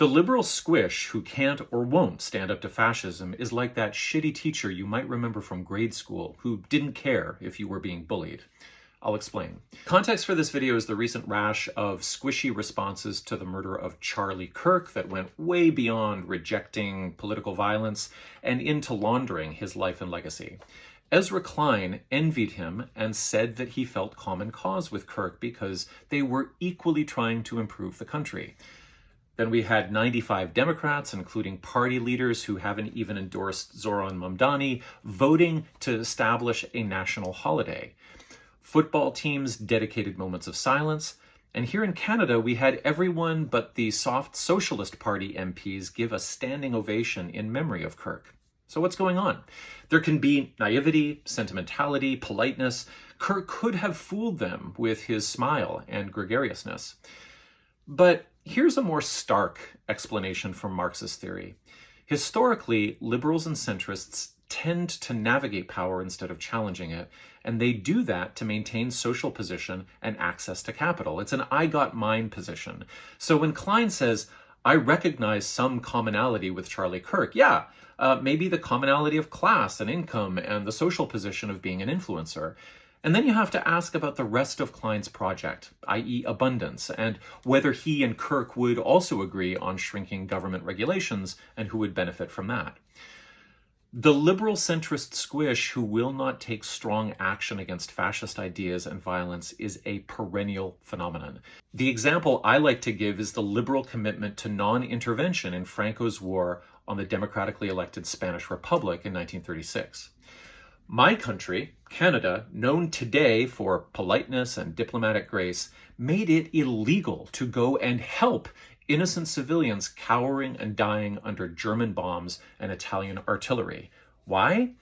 The liberal squish who can't or won't stand up to fascism is like that shitty teacher you might remember from grade school who didn't care if you were being bullied. I'll explain. Context for this video is the recent rash of squishy responses to the murder of Charlie Kirk that went way beyond rejecting political violence and into laundering his life and legacy. Ezra Klein envied him and said that he felt common cause with Kirk because they were equally trying to improve the country. Then we had 95 Democrats, including party leaders who haven't even endorsed Zoran Mamdani, voting to establish a national holiday. Football teams dedicated moments of silence. And here in Canada, we had everyone but the soft Socialist Party MPs give a standing ovation in memory of Kirk. So what's going on? There can be naivety, sentimentality, politeness. Kirk could have fooled them with his smile and gregariousness. But here's a more stark explanation from Marxist theory. Historically, liberals and centrists tend to navigate power instead of challenging it, and they do that to maintain social position and access to capital. It's an I got mine position. So when Klein says, I recognize some commonality with Charlie Kirk, maybe the commonality of class and income and the social position of being an influencer. And then you have to ask about the rest of Klein's project, i.e. abundance, and whether he and Kirk would also agree on shrinking government regulations and who would benefit from that. The liberal centrist squish who will not take strong action against fascist ideas and violence is a perennial phenomenon. The example I like to give is the liberal commitment to non-intervention in Franco's war on the democratically elected Spanish Republic in 1936. My country, Canada, known today for politeness and diplomatic grace, made it illegal to go and help innocent civilians cowering and dying under German bombs and Italian artillery. Why?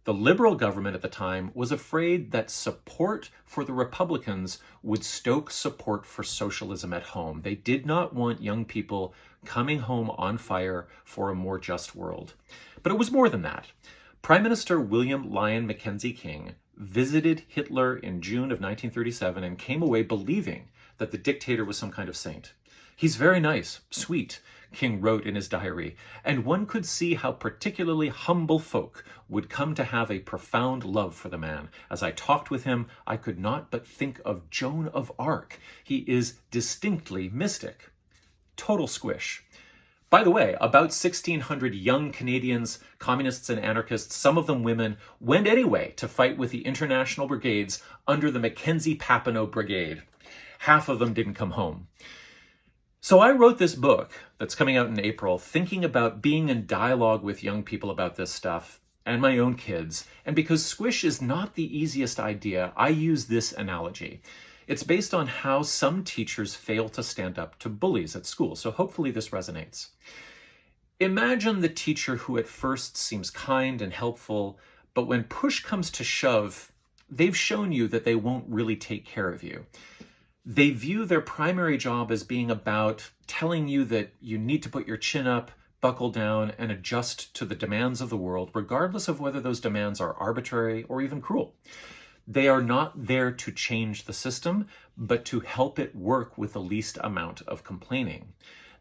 The Liberal government at the time was afraid that support for the Republicans would stoke support for socialism at home. They did not want young people coming home on fire for a more just world. But it was more than that. Prime Minister William Lyon Mackenzie King visited Hitler in June of 1937 and came away believing that the dictator was some kind of saint. He's very nice, sweet, King wrote in his diary, and one could see how particularly humble folk would come to have a profound love for the man. As I talked with him, I could not but think of Joan of Arc. He is distinctly mystic. Total squish. By the way, about 1,600 young Canadians, communists and anarchists, some of them women, went anyway to fight with the international brigades under the Mackenzie Papineau Brigade. Half of them didn't come home. So I wrote this book that's coming out in April, thinking about being in dialogue with young people about this stuff and my own kids. And because squish is not the easiest idea, I use this analogy. It's based on how some teachers fail to stand up to bullies at school, so hopefully this resonates. Imagine the teacher who at first seems kind and helpful, but when push comes to shove, they've shown you that they won't really take care of you. They view their primary job as being about telling you that you need to put your chin up, buckle down, and adjust to the demands of the world, regardless of whether those demands are arbitrary or even cruel. They are not there to change the system, but to help it work with the least amount of complaining.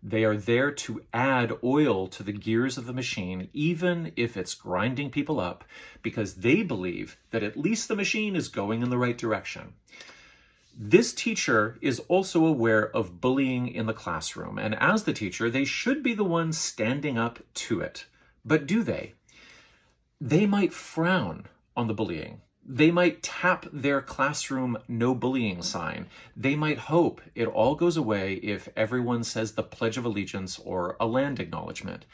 They are there to add oil to the gears of the machine, even if it's grinding people up, because they believe that at least the machine is going in the right direction. This teacher is also aware of bullying in the classroom, and as the teacher, they should be the ones standing up to it. But do they? They might frown on the bullying. They might tap their classroom no bullying sign. They might hope it all goes away if everyone says the Pledge of Allegiance or a land acknowledgement.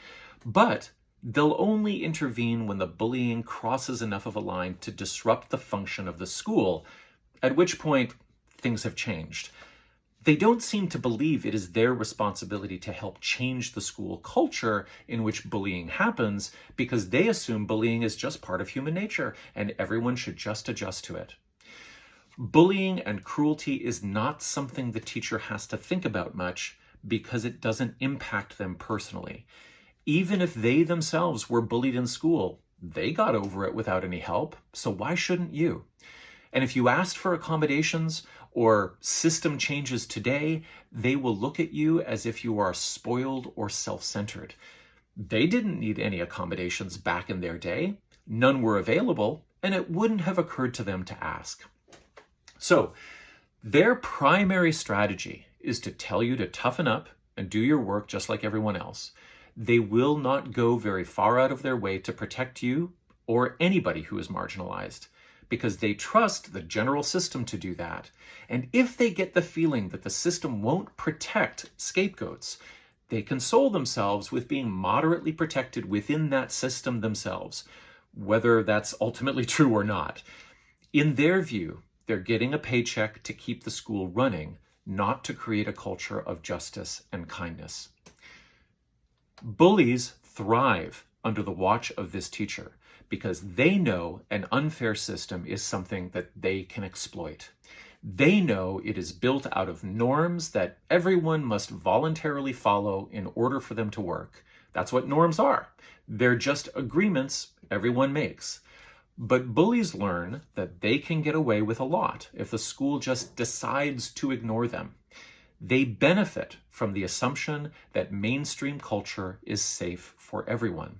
But they'll only intervene when the bullying crosses enough of a line to disrupt the function of the school, at which point things have changed. They don't seem to believe it is their responsibility to help change the school culture in which bullying happens, because they assume bullying is just part of human nature and everyone should just adjust to it. Bullying and cruelty is not something the teacher has to think about much because it doesn't impact them personally. Even if they themselves were bullied in school, they got over it without any help, so why shouldn't you? And if you asked for accommodations or system changes today, they will look at you as if you are spoiled or self-centered. They didn't need any accommodations back in their day. None were available, and it wouldn't have occurred to them to ask. So, their primary strategy is to tell you to toughen up and do your work just like everyone else. They will not go very far out of their way to protect you or anybody who is marginalized, because they trust the general system to do that. And if they get the feeling that the system won't protect scapegoats, they console themselves with being moderately protected within that system themselves, whether that's ultimately true or not. In their view, they're getting a paycheck to keep the school running, not to create a culture of justice and kindness. Bullies thrive under the watch of this teacher because they know an unfair system is something that they can exploit. They know it is built out of norms that everyone must voluntarily follow in order for them to work. That's what norms are. They're just agreements everyone makes. But bullies learn that they can get away with a lot if the school just decides to ignore them. They benefit from the assumption that mainstream culture is safe for everyone.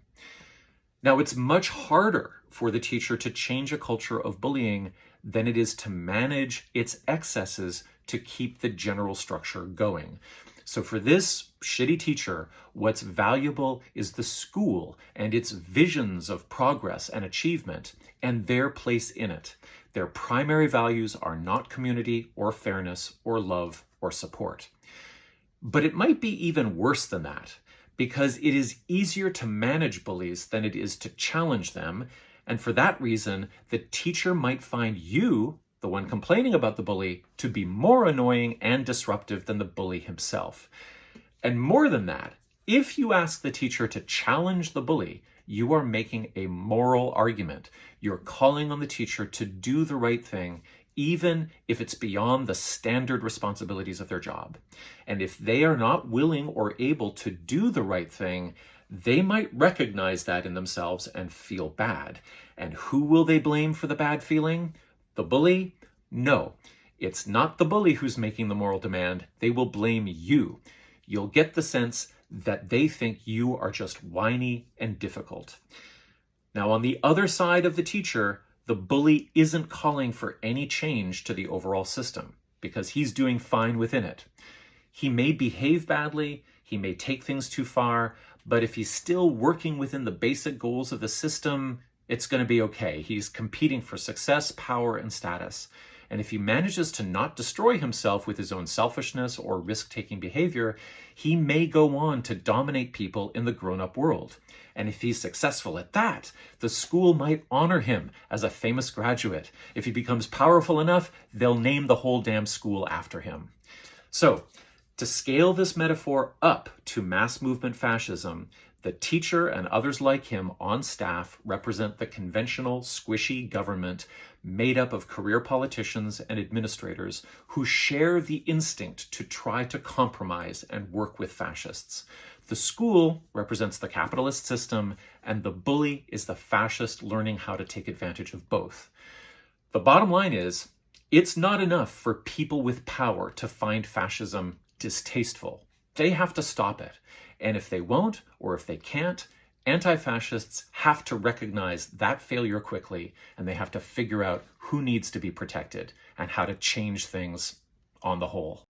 Now, it's much harder for the teacher to change a culture of bullying than it is to manage its excesses to keep the general structure going. So for this shitty teacher, what's valuable is the school and its visions of progress and achievement and their place in it. Their primary values are not community or fairness or love or support. But it might be even worse than that, because it is easier to manage bullies than it is to challenge them. And for that reason, the teacher might find you, the one complaining about the bully, to be more annoying and disruptive than the bully himself. And more than that, if you ask the teacher to challenge the bully, you are making a moral argument. You're calling on the teacher to do the right thing, even if it's beyond the standard responsibilities of their job. And if they are not willing or able to do the right thing, they might recognize that in themselves and feel bad. And who will they blame for the bad feeling? The bully? No, it's not the bully who's making the moral demand. They will blame you. You'll get the sense that they think you are just whiny and difficult. Now, on the other side of the teacher, the bully isn't calling for any change to the overall system because he's doing fine within it. He may behave badly, he may take things too far, but if he's still working within the basic goals of the system, it's going to be okay. He's competing for success, power, and status. And if he manages to not destroy himself with his own selfishness or risk-taking behavior, he may go on to dominate people in the grown-up world. And if he's successful at that, the school might honor him as a famous graduate. If he becomes powerful enough, they'll name the whole damn school after him. So, to scale this metaphor up to mass movement fascism, the teacher and others like him on staff represent the conventional, squishy government made up of career politicians and administrators who share the instinct to try to compromise and work with fascists. The school represents the capitalist system, and the bully is the fascist learning how to take advantage of both. The bottom line is, it's not enough for people with power to find fascism distasteful. They have to stop it. And if they won't, or if they can't, anti-fascists have to recognize that failure quickly, and they have to figure out who needs to be protected and how to change things on the whole.